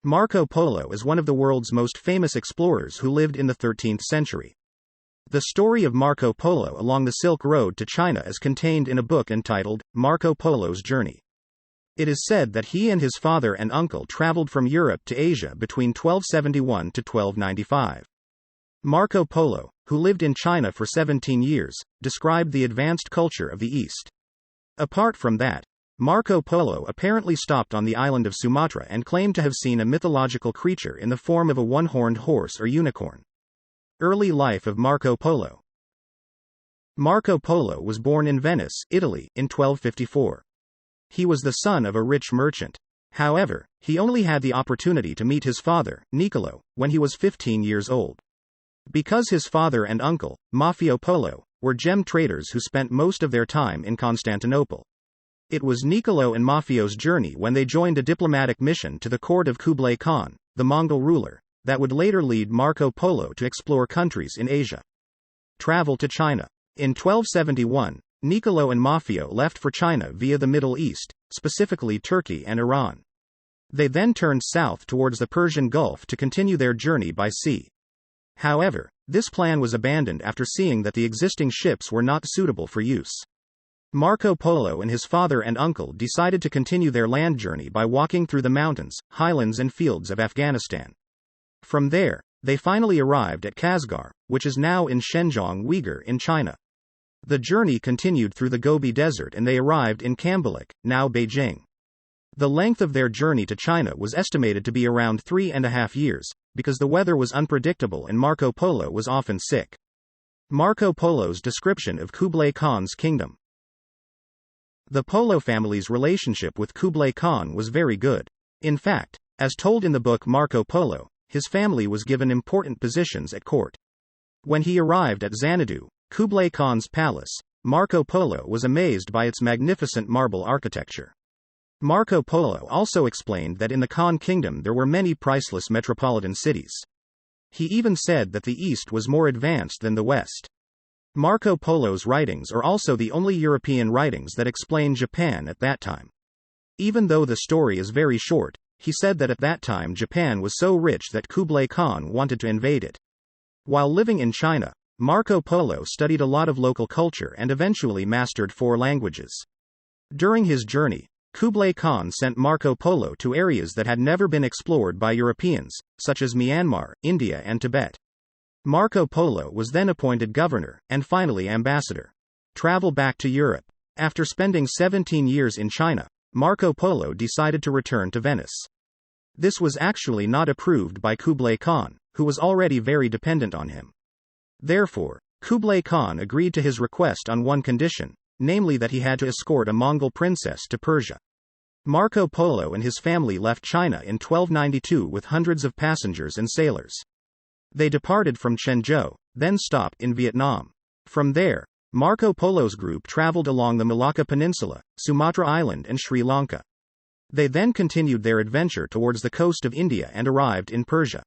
Marco Polo is one of the world's most famous explorers who lived in the 13th century. The story of Marco Polo along the Silk Road to China is contained in a book entitled Marco Polo's Journey. It is said that he and his father and uncle traveled from Europe to Asia between 1271 to 1295. Marco Polo, who lived in China for 17 years, described the advanced culture of the East. Apart from that, Marco Polo apparently stopped on the island of Sumatra and claimed to have seen a mythological creature in the form of a one-horned horse or unicorn. Early life of Marco Polo. Marco Polo was born in Venice, Italy, in 1254. He was the son of a rich merchant. However, he only had the opportunity to meet his father, Niccolo, when he was 15 years old. Because his father and uncle, Mafio Polo, were gem traders who spent most of their time in Constantinople. It was Niccolo and Mafio's journey when they joined a diplomatic mission to the court of Kublai Khan, the Mongol ruler, that would later lead Marco Polo to explore countries in Asia. Travel to China. In 1271, Niccolo and Mafio left for China via the Middle East, specifically Turkey and Iran. They then turned south towards the Persian Gulf to continue their journey by sea. However, this plan was abandoned after seeing that the existing ships were not suitable for use. Marco Polo and his father and uncle decided to continue their land journey by walking through the mountains, highlands and fields of Afghanistan. From there, they finally arrived at Kashgar, which is now in Xinjiang Uyghur in China. The journey continued through the Gobi Desert and they arrived in Cambaluc, now Beijing. The length of their journey to China was estimated to be around 3.5 years, because the weather was unpredictable and Marco Polo was often sick. Marco Polo's description of Kublai Khan's kingdom. The Polo family's relationship with Kublai Khan was very good. In fact, as told in the book Marco Polo, his family was given important positions at court. When he arrived at Xanadu, Kublai Khan's palace, Marco Polo was amazed by its magnificent marble architecture. Marco Polo also explained that in the Khan kingdom there were many priceless metropolitan cities. He even said that the East was more advanced than the West. Marco Polo's writings are also the only European writings that explain Japan at that time. Even though the story is very short, he said that at that time Japan was so rich that Kublai Khan wanted to invade it. While living in China, Marco Polo studied a lot of local culture and eventually mastered 4 languages. During his journey, Kublai Khan sent Marco Polo to areas that had never been explored by Europeans, such as Myanmar, India and Tibet. Marco Polo was then appointed governor, and finally ambassador. Travel back to Europe. After spending 17 years in China, Marco Polo decided to return to Venice. This was actually not approved by Kublai Khan, who was already very dependent on him. Therefore, Kublai Khan agreed to his request on one condition, namely that he had to escort a Mongol princess to Persia. Marco Polo and his family left China in 1292 with hundreds of passengers and sailors. They departed from Quanzhou, then stopped in Vietnam. From there, Marco Polo's group traveled along the Malacca Peninsula, Sumatra Island and Sri Lanka. They then continued their adventure towards the coast of India and arrived in Persia.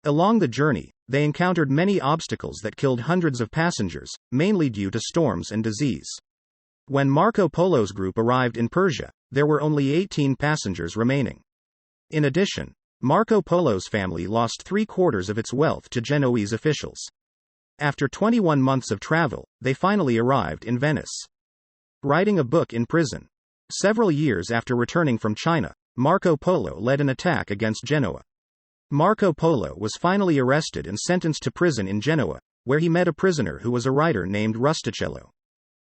Along the journey, they encountered many obstacles that killed hundreds of passengers, mainly due to storms and disease. When Marco Polo's group arrived in Persia, there were only 18 passengers remaining. In addition, Marco Polo's family lost 3/4 of its wealth to Genoese officials. After 21 months of travel, they finally arrived in Venice. Writing a book in prison. Several years after returning from China, Marco Polo led an attack against Genoa. Marco Polo was finally arrested and sentenced to prison in Genoa, where he met a prisoner who was a writer named Rustichello.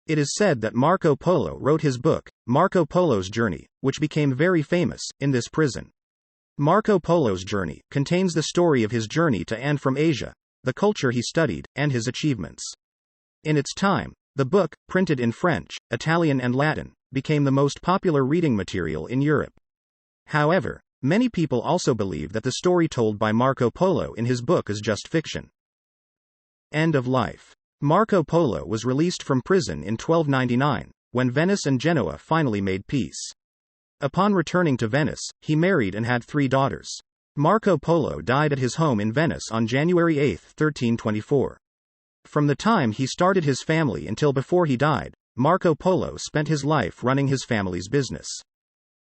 It is said that Marco Polo wrote his book, Marco Polo's Journey, which became very famous, in this prison. Marco Polo's journey contains the story of his journey to and from Asia, the culture he studied, and his achievements. In its time, the book, printed in French, Italian and Latin, became the most popular reading material in Europe. However, many people also believe that the story told by Marco Polo in his book is just fiction. End of life. Marco Polo was released from prison in 1299, when Venice and Genoa finally made peace. Upon returning to Venice, he married and had 3 daughters. Marco Polo died at his home in Venice on January 8, 1324. From the time he started his family until before he died, Marco Polo spent his life running his family's business.